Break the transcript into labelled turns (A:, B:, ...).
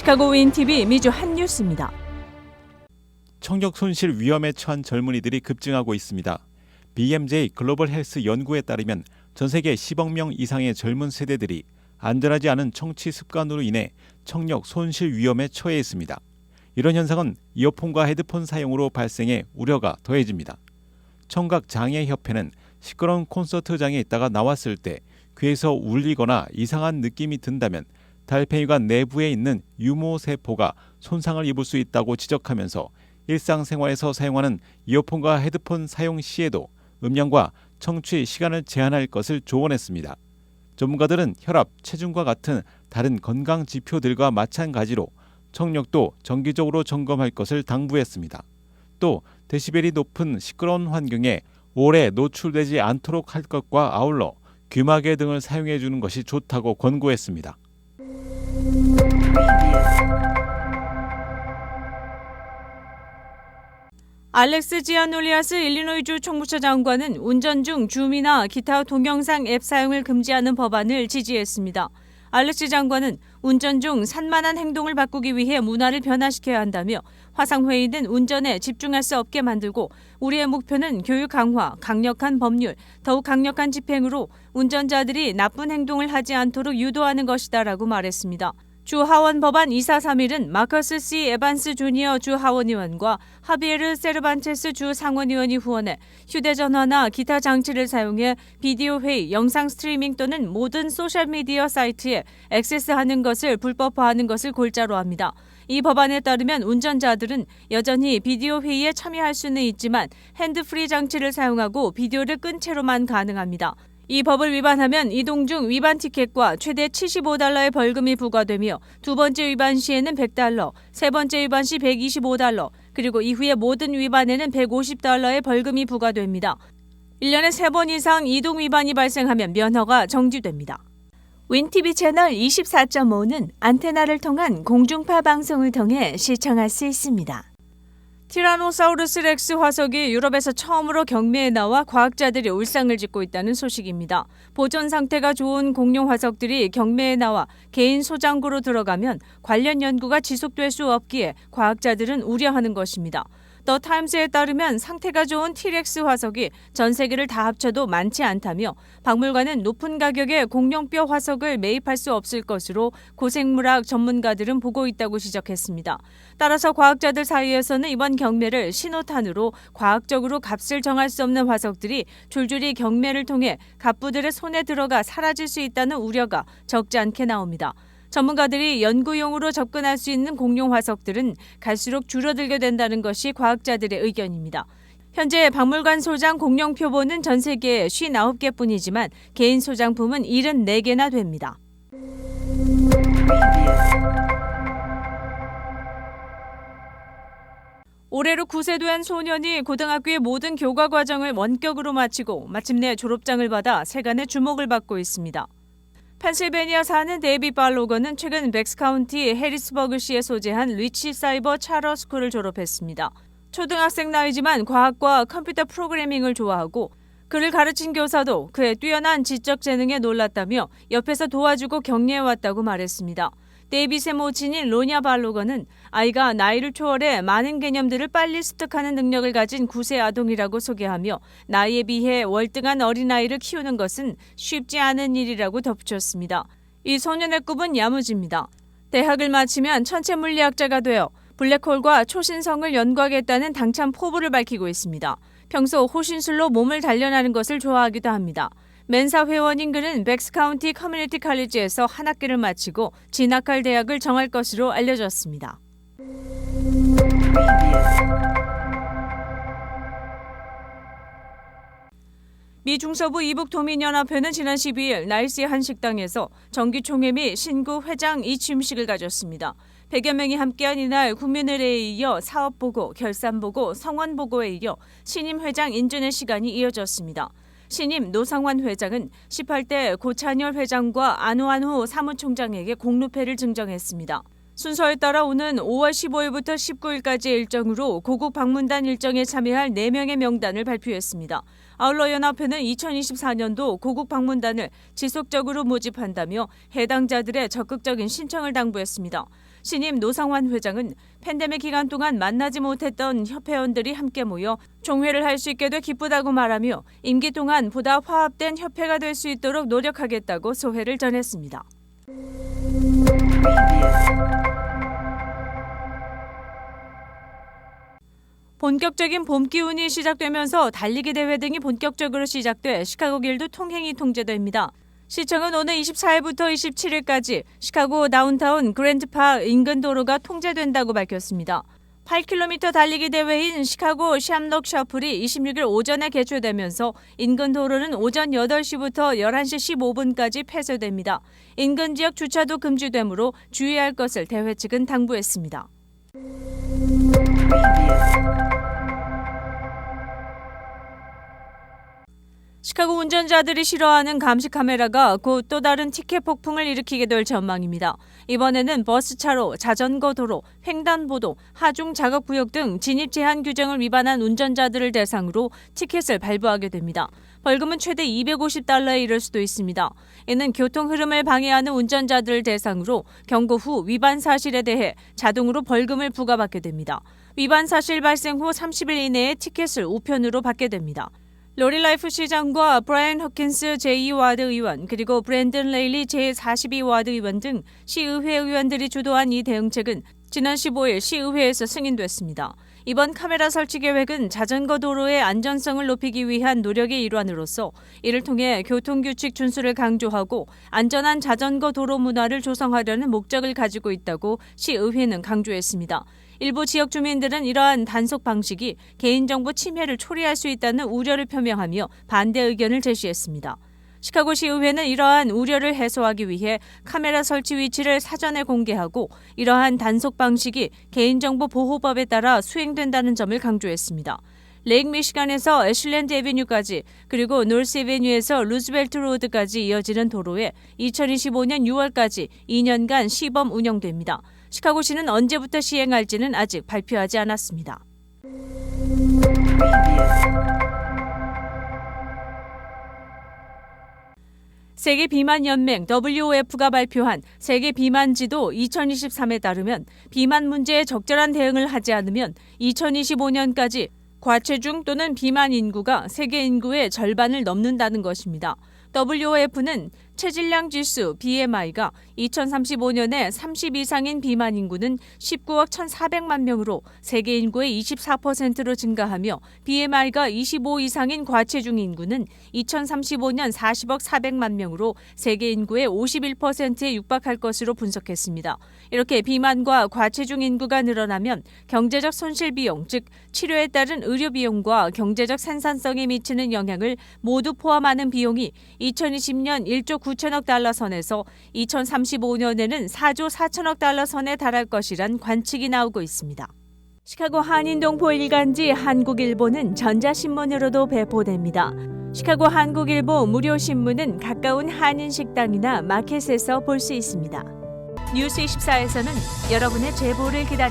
A: 시카고 윈TV 미주 한뉴스입니다.
B: 청력 손실 위험에 처한 젊은이들이 급증하고 있습니다. BMJ 글로벌 헬스 연구에 따르면 전 세계 10억 명 이상의 젊은 세대들이 안전하지 않은 청취 습관으로 인해 청력 손실 위험에 처해 있습니다. 이런 현상은 이어폰과 헤드폰 사용으로 발생해 우려가 더해집니다. 청각장애협회는 시끄러운 콘서트장에 있다가 나왔을 때 귀에서 울리거나 이상한 느낌이 든다면 달팽이관 내부에 있는 유모세포가 손상을 입을 수 있다고 지적하면서 일상생활에서 사용하는 이어폰과 헤드폰 사용 시에도 음량과 청취 시간을 제한할 것을 조언했습니다. 전문가들은 혈압, 체중과 같은 다른 건강 지표들과 마찬가지로 청력도 정기적으로 점검할 것을 당부했습니다. 또 데시벨이 높은 시끄러운 환경에 오래 노출되지 않도록 할 것과 아울러 귀마개 등을 사용해 주는 것이 좋다고 권고했습니다.
A: 알렉스 지아놀리아스 일리노이주 총무처 장관은 운전 중 줌이나 기타 동영상 앱 사용을 금지하는 법안을 지지했습니다. 알렉스 장관은 운전 중 산만한 행동을 바꾸기 위해 문화를 변화시켜야 한다며 화상회의는 운전에 집중할 수 없게 만들고 우리의 목표는 교육 강화, 강력한 법률, 더욱 강력한 집행으로 운전자들이 나쁜 행동을 하지 않도록 유도하는 것이다라고 말했습니다. 주 하원 법안 2431은 마커스 C. 에반스 주니어 주 하원의원과 하비에르 세르반테스 주 상원의원이 후원해 휴대전화나 기타 장치를 사용해 비디오 회의, 영상 스트리밍 또는 모든 소셜미디어 사이트에 액세스하는 것을 불법화하는 것을 골자로 합니다. 이 법안에 따르면 운전자들은 여전히 비디오 회의에 참여할 수는 있지만 핸드프리 장치를 사용하고 비디오를 끈 채로만 가능합니다. 이 법을 위반하면 이동 중 위반 티켓과 최대 $75의 벌금이 부과되며 두 번째 위반 시에는 $100, 세 번째 위반 시 $125, 그리고 이후의 모든 위반에는 $150의 벌금이 부과됩니다. 1년에 3번 이상 이동 위반이 발생하면 면허가 정지됩니다. 윈TV 채널 24.5는 안테나를 통한 공중파 방송을 통해 시청할 수 있습니다. 티라노사우루스 렉스 화석이 유럽에서 처음으로 경매에 나와 과학자들이 울상을 짓고 있다는 소식입니다. 보존 상태가 좋은 공룡 화석들이 경매에 나와 개인 소장고로 들어가면 관련 연구가 지속될 수 없기에 과학자들은 우려하는 것입니다. 더 타임스에 따르면 상태가 좋은 티렉스 화석이 전 세계를 다 합쳐도 많지 않다며 박물관은 높은 가격에 공룡뼈 화석을 매입할 수 없을 것으로 고생물학 전문가들은 보고 있다고 지적했습니다. 따라서 과학자들 사이에서는 이번 경매를 신호탄으로 과학적으로 값을 정할 수 없는 화석들이 줄줄이 경매를 통해 갑부들의 손에 들어가 사라질 수 있다는 우려가 적지 않게 나옵니다. 전문가들이 연구용으로 접근할 수 있는 공룡 화석들은 갈수록 줄어들게 된다는 것이 과학자들의 의견입니다. 현재 박물관 소장 공룡 표본은 전 세계에 59개뿐이지만 개인 소장품은 74개나 됩니다. 올해로 9세 된 소년이 고등학교의 모든 교과 과정을 원격으로 마치고 마침내 졸업장을 받아 세간의 주목을 받고 있습니다. 펜실베니아 사는 데이비 발로거는 최근 벡스카운티 해리스버그시에 소재한 리치 사이버 차러 스쿨을 졸업했습니다. 초등학생 나이지만 과학과 컴퓨터 프로그래밍을 좋아하고 그를 가르친 교사도 그의 뛰어난 지적 재능에 놀랐다며 옆에서 도와주고 격려해왔다고 말했습니다. 데이빗의 모친인 로냐 발로거는 아이가 나이를 초월해 많은 개념들을 빨리 습득하는 능력을 가진 9세 아동이라고 소개하며 나이에 비해 월등한 어린아이를 키우는 것은 쉽지 않은 일이라고 덧붙였습니다. 이 소년의 꿈은 야무집니다. 대학을 마치면 천체 물리학자가 되어 블랙홀과 초신성을 연구하겠다는 당찬 포부를 밝히고 있습니다. 평소 호신술로 몸을 단련하는 것을 좋아하기도 합니다. 멘사 회원인 그는 벡스카운티 커뮤니티 칼리지에서 한 학기를 마치고 진학할 대학을 정할 것으로 알려졌습니다. 미 중서부 이북 도민연합회는 지난 12일 나일스의 한 식당에서 정기총회 및 신구 회장 이취임식을 가졌습니다. 100여 명이 함께한 이날 국민의례에 이어 사업보고, 결산보고, 성원보고에 이어 신임 회장 인준의 시간이 이어졌습니다. 신임 노상환 회장은 18대 고찬열 회장과 안호안호 사무총장에게 공로패를 증정했습니다. 순서에 따라 오는 5월 15일부터 19일까지 일정으로 고국 방문단 일정에 참여할 4명의 명단을 발표했습니다. 아울러 연합회는 2024년도 고국 방문단을 지속적으로 모집한다며 해당자들의 적극적인 신청을 당부했습니다. 신임 노상환 회장은 팬데믹 기간 동안 만나지 못했던 협회원들이 함께 모여 종회를 할 수 있게 돼 기쁘다고 말하며 임기 동안 보다 화합된 협회가 될 수 있도록 노력하겠다고 소회를 전했습니다. 본격적인 봄 기운이 시작되면서 달리기 대회 등이 본격적으로 시작돼 시카고 길도 통행이 통제됩니다. 시청은 오늘 24일부터 27일까지 시카고 다운타운 그랜드파크 인근 도로가 통제된다고 밝혔습니다. 8km 달리기 대회인 시카고 샴록 셔플이 26일 오전에 개최되면서 인근 도로는 오전 8시부터 11시 15분까지 폐쇄됩니다. 인근 지역 주차도 금지되므로 주의할 것을 대회 측은 당부했습니다. 시카고 운전자들이 싫어하는 감시 카메라가 곧 또 다른 티켓 폭풍을 일으키게 될 전망입니다. 이번에는 버스차로, 자전거 도로, 횡단보도, 하중 작업구역 등 진입 제한 규정을 위반한 운전자들을 대상으로 티켓을 발부하게 됩니다. 벌금은 최대 $250에 이를 수도 있습니다. 이는 교통 흐름을 방해하는 운전자들을 대상으로 경고 후 위반 사실에 대해 자동으로 벌금을 부과받게 됩니다. 위반 사실 발생 후 30일 이내에 티켓을 우편으로 받게 됩니다. 로리 라이프 시장과 브라이언 허킨스 제2와드 의원 그리고 브랜든 레일리 제42와드 의원 등 시의회 의원들이 주도한 이 대응책은 지난 15일 시의회에서 승인됐습니다. 이번 카메라 설치 계획은 자전거 도로의 안전성을 높이기 위한 노력의 일환으로서 이를 통해 교통규칙 준수를 강조하고 안전한 자전거 도로 문화를 조성하려는 목적을 가지고 있다고 시의회는 강조했습니다. 일부 지역 주민들은 이러한 단속 방식이 개인정보 침해를 초래할 수 있다는 우려를 표명하며 반대 의견을 제시했습니다. 시카고시 의회는 이러한 우려를 해소하기 위해 카메라 설치 위치를 사전에 공개하고 이러한 단속 방식이 개인정보 보호법에 따라 수행된다는 점을 강조했습니다. 레이크 미시간에서 애슐랜드 애비뉴까지 그리고 노스 애비뉴에서 루즈벨트 로드까지 이어지는 도로에 2025년 6월까지 2년간 시범 운영됩니다. 시카고시는 언제부터 시행할지는 아직 발표하지 않았습니다. 세계 비만 연맹 WOF가 발표한 세계 비만 지도 2023에 따르면 비만 문제에 적절한 대응을 하지 않으면 2025년까지 과체중 또는 비만 인구가 세계 인구의 절반을 넘는다는 것입니다. WOF는 체질량 지수 BMI가 2035년에 30 이상인 비만 인구는 19억 1,400만 명으로 세계 인구의 24%로 증가하며 BMI가 25 이상인 과체중 인구는 2035년 40억 400만 명으로 세계 인구의 51%에 육박할 것으로 분석했습니다. 이렇게 비만과 과체중 인구가 늘어나면 경제적 손실 비용, 즉 치료에 따른 의료 비용과 경제적 생산성에 미치는 영향을 모두 포함하는 비용이 2020년 1조 9천억 달러 선에서 2035년에는 4조 4천억 달러 선에 달할 것이란 관측이 나오고 있습니다. 시카고 한인동포 일간지 한국일보는 전자신문으로도 배포됩니다. 시카고 한국일보 무료 신문은 가까운 한인식당이나 마켓에서 볼 수 있습니다. 뉴스24에서는 여러분의 제보를 기다립니다.